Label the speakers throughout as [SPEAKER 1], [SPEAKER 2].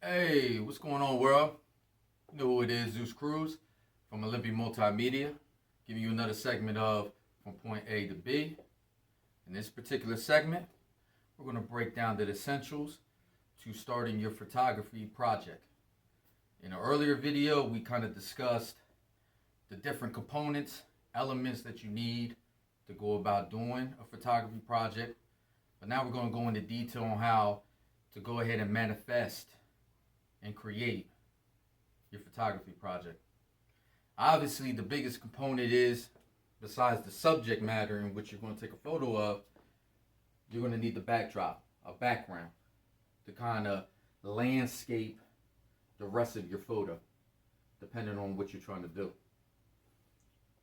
[SPEAKER 1] Hey, what's going on, world? You know who it is, Zeus Cruz from Olympian Multimedia, giving you another segment of From Point A to B. In this particular segment, we're going to break down the essentials to starting your photography project. In an earlier video, we kind of discussed the different components, elements that you need to go about doing a photography project. But now we're going to go into detail on how to go ahead and manifest and create your photography project. Obviously, the biggest component is, besides the subject matter in which you're going to take a photo of, you're going to need the backdrop, a background, to kind of landscape the rest of your photo, depending on what you're trying to do.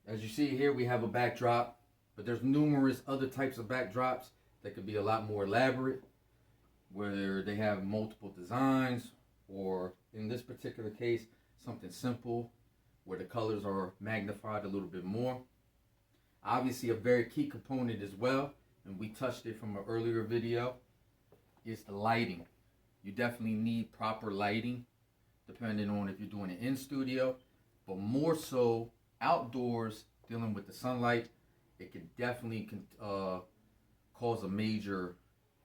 [SPEAKER 1] As you see here, we have a backdrop, but there's numerous other types of backdrops that could be a lot more elaborate, where they have multiple designs, or in this particular case, something simple where the colors are magnified a little bit more. Obviously, a very key component as well, and we touched it from an earlier video, is the lighting. You definitely need proper lighting, depending on if you're doing it in studio, but more so outdoors, dealing with the sunlight. It can definitely cause a major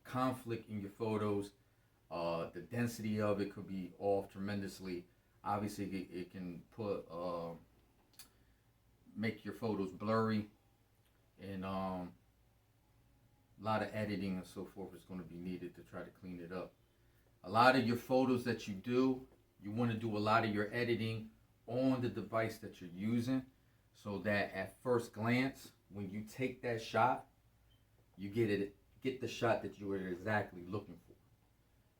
[SPEAKER 1] conflict in your photos. The density of it could be off tremendously. Obviously, it can make your photos blurry, and a lot of editing and so forth is going to be needed to try to clean it up. A lot of your photos that you do, you want to do a lot of your editing on the device that you're using, so that at first glance, when you take that shot, you get the shot that you are exactly looking for.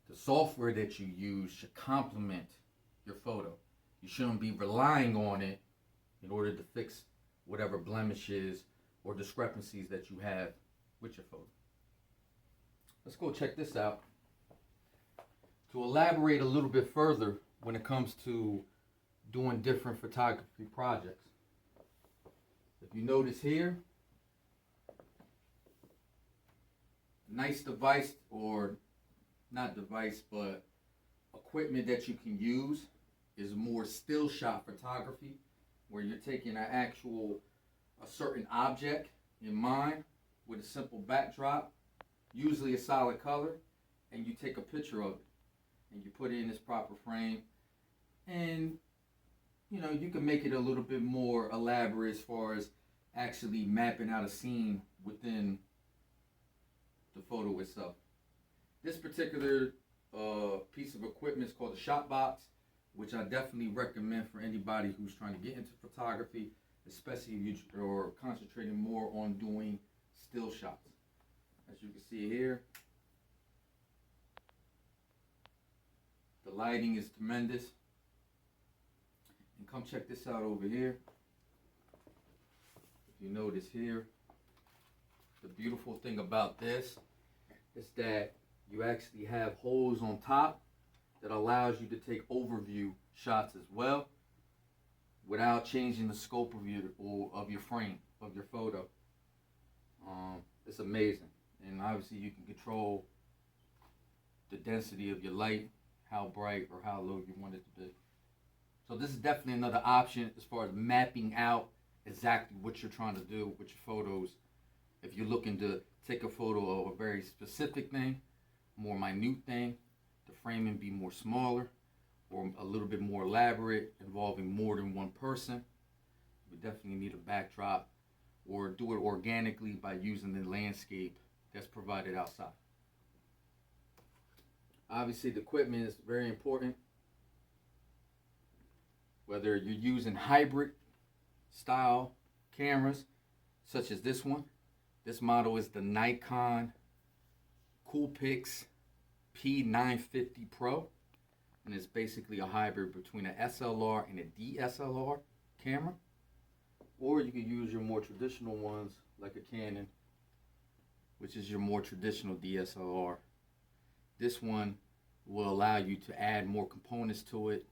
[SPEAKER 1] The software that you use should complement your photo. You shouldn't be relying on it in order to fix whatever blemishes or discrepancies that you have with your photo. Let's go check this out. To elaborate a little bit further when it comes to doing different photography projects, if you notice here, nice device, or not device, but equipment that you can use is more still shot photography, where you're taking a certain object in mind with a simple backdrop, usually a solid color, and you take a picture of it and you put it in its proper frame, and you can make it a little bit more elaborate as far as actually mapping out a scene within the photo itself. This particular piece of equipment is called a shot box, which I definitely recommend for anybody who's trying to get into photography, especially if you're concentrating more on doing still shots. As you can see here, the lighting is tremendous. And come check this out over here. If you notice here, the beautiful thing about this is that you actually have holes on top that allows you to take overview shots as well, without changing the scope of your frame of your photo. It's amazing, and obviously you can control the density of your light, how bright or how low you want it to be. So this is definitely another option as far as mapping out exactly what you're trying to do with your photos. If you're looking to take a photo of a very specific thing, more minute thing, the framing be more smaller or a little bit more elaborate, involving more than one person, you definitely need a backdrop, or do it organically by using the landscape that's provided outside. Obviously, the equipment is very important. Whether you're using hybrid style cameras, such as this one. This model is the Nikon Coolpix P950 Pro, and it's basically a hybrid between an SLR and a DSLR camera. Or you can use your more traditional ones like a Canon, which is your more traditional DSLR. This one will allow you to add more components to it,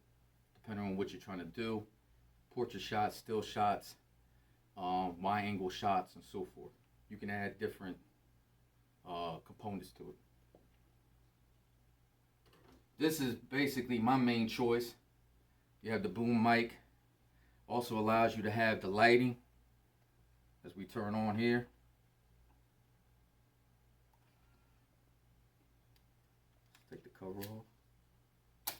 [SPEAKER 1] depending on what you're trying to do. Portrait shots, still shots, wide angle shots, and so forth. You can add different components to it. This is basically my main choice. You have the boom mic. Also allows you to have the lighting as we turn on here. Let's take the cover off.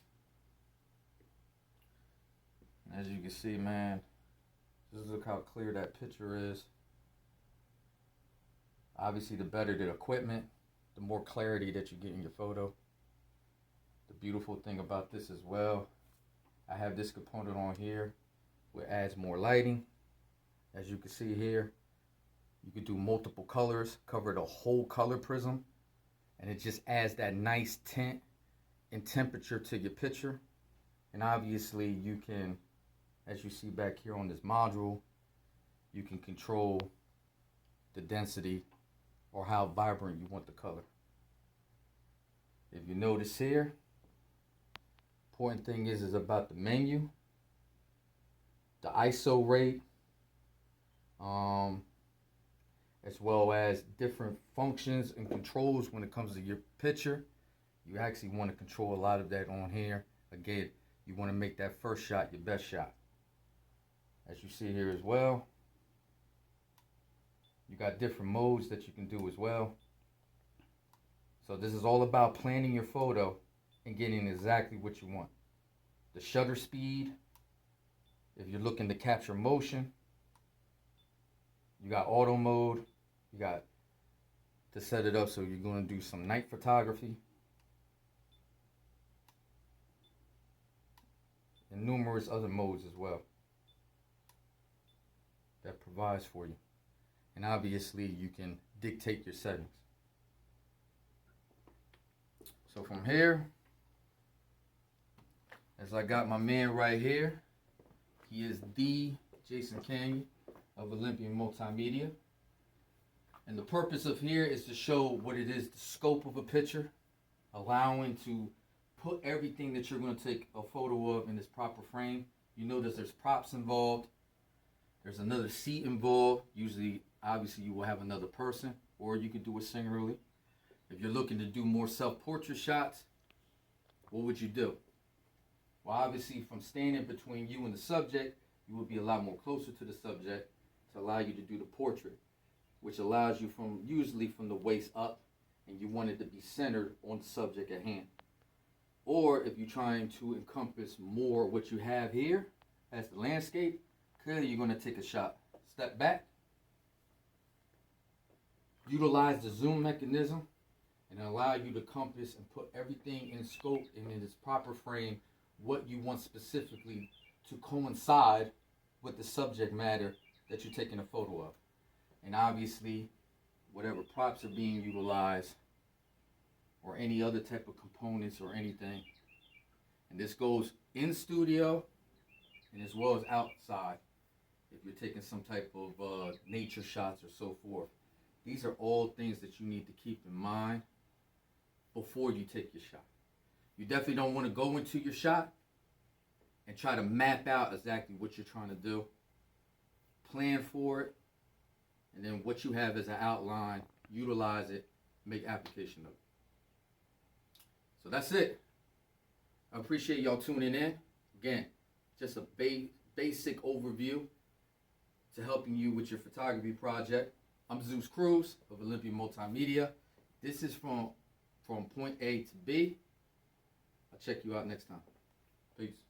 [SPEAKER 1] And as you can see, man, just look how clear that picture is. Obviously, the better the equipment, the more clarity that you get in your photo. The beautiful thing about this as well, I have this component on here which adds more lighting. As you can see here, you can do multiple colors, cover the whole color prism, and it just adds that nice tint and temperature to your picture. And obviously you can, as you see back here on this module, you can control the density or how vibrant you want the color. If you notice here, important thing is about the menu, the ISO rate, as well as different functions and controls when it comes to your picture. You actually want to control a lot of that on here. Again, you want to make that first shot your best shot. As you see here as well, you got different modes that you can do as well. So this is all about planning your photo and getting exactly what you want. The shutter speed, if you're looking to capture motion, you got auto mode, you got to set it up so you're going to do some night photography, and numerous other modes as well that provides for you. And obviously you can dictate your settings. So from here, as I got my man right here, he is the Jason Canyon of Olympian Multimedia. And the purpose of here is to show what it is, the scope of a picture, allowing to put everything that you're going to take a photo of in this proper frame. You notice there's props involved. There's another seat involved. Usually, obviously, you will have another person, or you can do it singularly. If you're looking to do more self-portrait shots, what would you do? Well, obviously, from standing between you and the subject, you will be a lot more closer to the subject to allow you to do the portrait, which allows you usually from the waist up, and you want it to be centered on the subject at hand. Or if you're trying to encompass more what you have here as the landscape, clearly you're going to take a shot. Step back, utilize the zoom mechanism, and allow you to compass and put everything in scope and in its proper frame, what you want specifically to coincide with the subject matter that you're taking a photo of. And obviously, whatever props are being utilized or any other type of components or anything. And this goes in studio and as well as outside if you're taking some type of nature shots or so forth. These are all things that you need to keep in mind before you take your shot. You definitely don't want to go into your shot and try to map out exactly what you're trying to do. Plan for it, and then what you have as an outline, utilize it, make application of it. So that's it. I appreciate y'all tuning in. Again, just a basic overview to helping you with your photography project. I'm Zeus Cruz of Olympian Multimedia. This is from point A to B. I'll check you out next time. Peace.